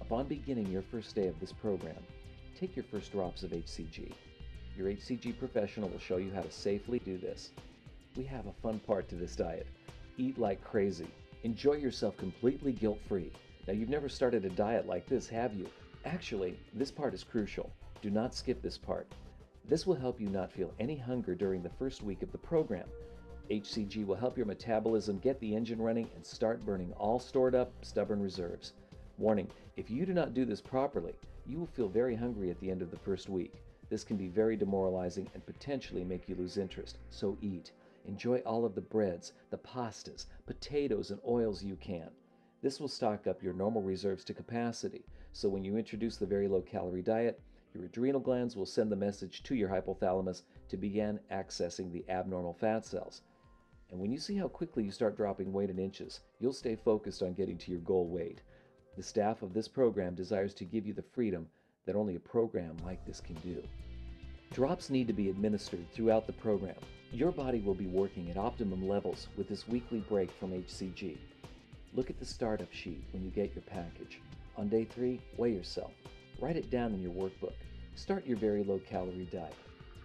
Upon beginning your first day of this program, take your first drops of HCG. Your HCG professional will show you how to safely do this. We have a fun part to this diet. Eat like crazy. Enjoy yourself completely guilt-free. Now, you've never started a diet like this, have you? Actually, this part is crucial. Do not skip this part. This will help you not feel any hunger during the first week of the program. HCG will help your metabolism get the engine running and start burning all stored up, stubborn reserves. Warning, if you do not do this properly, you will feel very hungry at the end of the first week. This can be very demoralizing and potentially make you lose interest, so eat. Enjoy all of the breads, the pastas, potatoes, and oils you can. This will stock up your normal reserves to capacity, so when you introduce the very low-calorie diet, your adrenal glands will send the message to your hypothalamus to begin accessing the abnormal fat cells. And when you see how quickly you start dropping weight in inches, you'll stay focused on getting to your goal weight. The staff of this program desires to give you the freedom that only a program like this can do. Drops need to be administered throughout the program. Your body will be working at optimum levels with this weekly break from HCG. Look at the startup sheet when you get your package. On day 3, weigh yourself. Write it down in your workbook. Start your very low-calorie diet.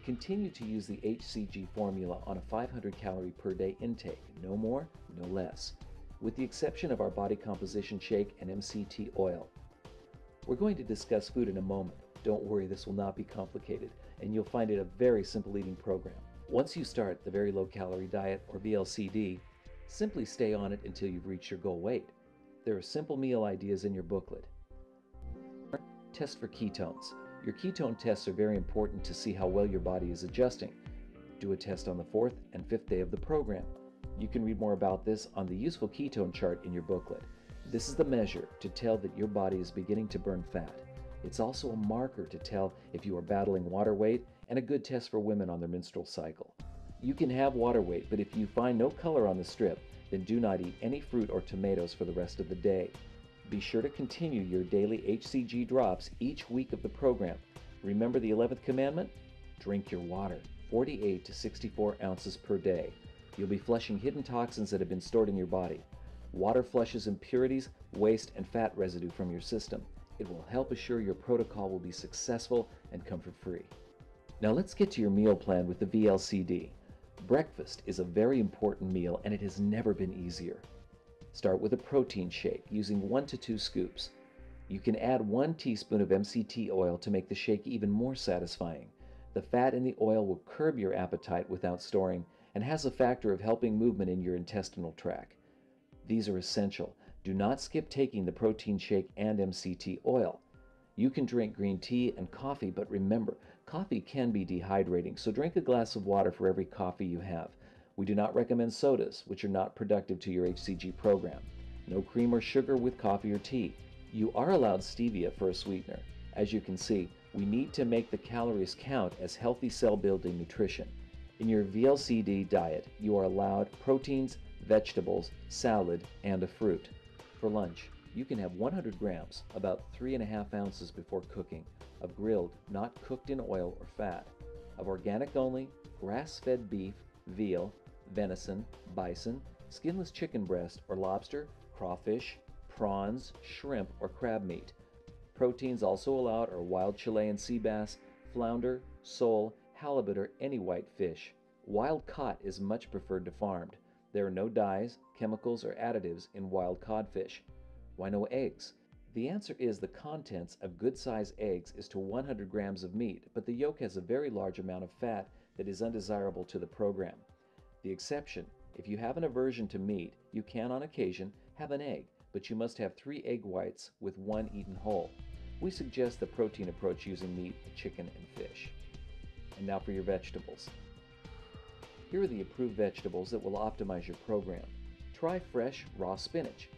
Continue to use the HCG formula on a 500 calorie per day intake, no more, no less, with the exception of our body composition shake and MCT oil. We're going to discuss food in a moment. Don't worry, this will not be complicated, and you'll find it a very simple eating program. Once you start the very low-calorie diet, or VLCD, simply stay on it until you've reached your goal weight. There are simple meal ideas in your booklet. Test for ketones. Your ketone tests are very important to see how well your body is adjusting. Do a test on the 4th and 5th day of the program. You can read more about this on the useful ketone chart in your booklet. This is the measure to tell that your body is beginning to burn fat. It's also a marker to tell if you are battling water weight and a good test for women on their menstrual cycle. You can have water weight, but if you find no color on the strip, then do not eat any fruit or tomatoes for the rest of the day. Be sure to continue your daily HCG drops each week of the program. Remember the 11th commandment? Drink your water, 48 to 64 ounces per day. You'll be flushing hidden toxins that have been stored in your body. Water flushes impurities, waste, and fat residue from your system. It will help assure your protocol will be successful and comfort-free. Now let's get to your meal plan with the VLCD. Breakfast is a very important meal, and it has never been easier. Start with a protein shake using 1 to 2 scoops. You can add 1 teaspoon of MCT oil to make the shake even more satisfying. The fat in the oil will curb your appetite without storing and has a factor of helping movement in your intestinal tract. These are essential. Do not skip taking the protein shake and MCT oil. You can drink green tea and coffee, but remember, coffee can be dehydrating, so drink a glass of water for every coffee you have. We do not recommend sodas, which are not productive to your HCG program. No cream or sugar with coffee or tea. You are allowed stevia for a sweetener. As you can see, we need to make the calories count as healthy cell-building nutrition. In your VLCD diet, you are allowed proteins, vegetables, salad, and a fruit. For lunch, you can have 100 grams, about 3.5 ounces before cooking, of grilled, not cooked in oil or fat, of organic only, grass-fed beef, veal, venison, bison, skinless chicken breast or lobster, crawfish, prawns, shrimp, or crab meat. Proteins also allowed are wild Chilean sea bass, flounder, sole, halibut, or any white fish. Wild caught is much preferred to farmed. There are no dyes, chemicals, or additives in wild codfish. Why no eggs? The answer is the contents of good-sized eggs is to 100 grams of meat, but the yolk has a very large amount of fat that is undesirable to the program. The exception, if you have an aversion to meat, you can on occasion have an egg, but you must have 3 egg whites with 1 eaten whole. We suggest the protein approach using meat, chicken, and fish. And now for your vegetables. Here are the approved vegetables that will optimize your program. Try fresh, raw spinach.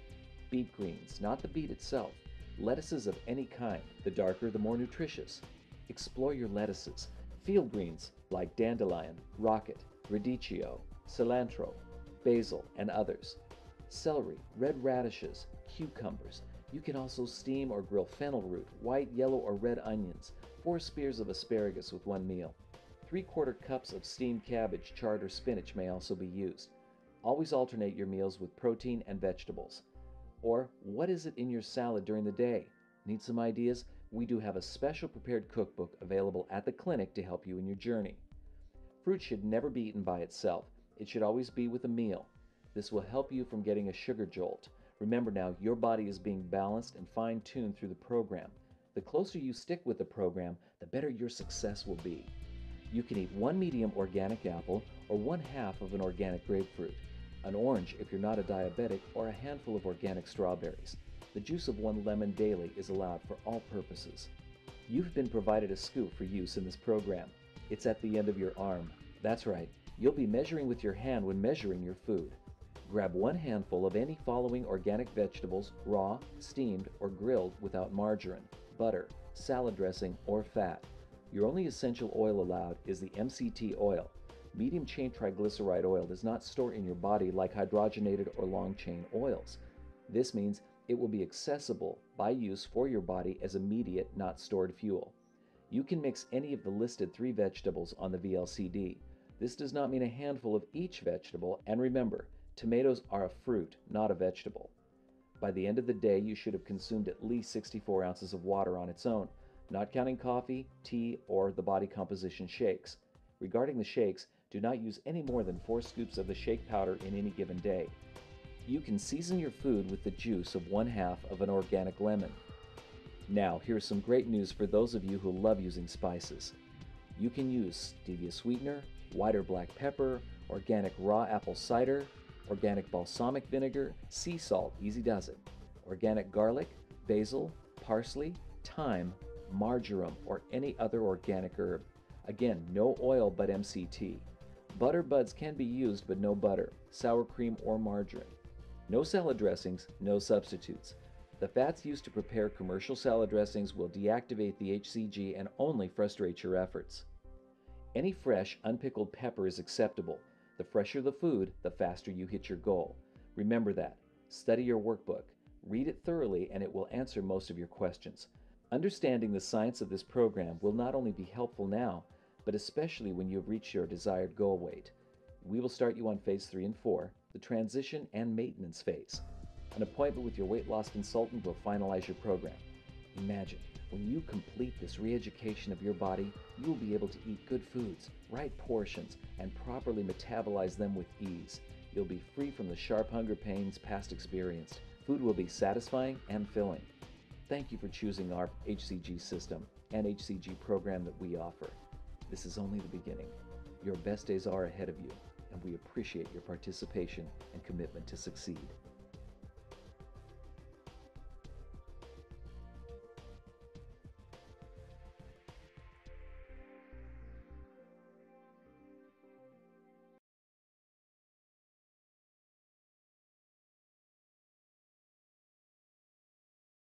Beet greens, not the beet itself. Lettuces of any kind, the darker the more nutritious. Explore your lettuces. Field greens like dandelion, rocket, radicchio, cilantro, basil, and others. Celery, red radishes, cucumbers. You can also steam or grill fennel root, white, yellow, or red onions, 4 spears of asparagus with 1 meal. 3/4 cups of steamed cabbage, chard, or spinach may also be used. Always alternate your meals with protein and vegetables. Or what is it in your salad during the day? Need some ideas? We do have a special prepared cookbook available at the clinic to help you in your journey. Fruit should never be eaten by itself. It should always be with a meal. This will help you from getting a sugar jolt. Remember now, your body is being balanced and fine-tuned through the program. The closer you stick with the program, the better your success will be. You can eat one medium organic apple or one half of an organic grapefruit, an orange if you're not a diabetic, or a handful of organic strawberries. The juice of one lemon daily is allowed for all purposes. You've been provided a scoop for use in this program. It's at the end of your arm. That's right, you'll be measuring with your hand when measuring your food. Grab one handful of any following organic vegetables, raw, steamed, or grilled without margarine, butter, salad dressing, or fat. Your only essential oil allowed is the MCT oil. Medium chain triglyceride oil does not store in your body like hydrogenated or long chain oils. This means it will be accessible by use for your body as immediate, not stored fuel. You can mix any of the listed 3 vegetables on the VLCD. This does not mean a handful of each vegetable, and remember, tomatoes are a fruit, not a vegetable. By the end of the day, you should have consumed at least 64 ounces of water on its own, not counting coffee, tea, or the body composition shakes. Regarding the shakes, do not use any more than 4 scoops of the shake powder in any given day. You can season your food with the juice of one half of an organic lemon. Now, here's some great news for those of you who love using spices. You can use stevia sweetener, white or black pepper, organic raw apple cider, organic balsamic vinegar, sea salt, easy does it, organic garlic, basil, parsley, thyme, marjoram, or any other organic herb. Again, no oil but MCT. Butter buds can be used, but no butter, sour cream, or margarine. No salad dressings, no substitutes. The fats used to prepare commercial salad dressings will deactivate the HCG and only frustrate your efforts. Any fresh, unpickled pepper is acceptable. The fresher the food, the faster you hit your goal. Remember that. Study your workbook. Read it thoroughly, and it will answer most of your questions. Understanding the science of this program will not only be helpful now, but especially when you have reached your desired goal weight. We will start you on phase 3 and 4, the transition and maintenance phase. An appointment with your weight loss consultant will finalize your program. Imagine, when you complete this re-education of your body, you will be able to eat good foods, right portions, and properly metabolize them with ease. You'll be free from the sharp hunger pains past experienced. Food will be satisfying and filling. Thank you for choosing our HCG system and HCG program that we offer. This is only the beginning. Your best days are ahead of you, and we appreciate your participation and commitment to succeed.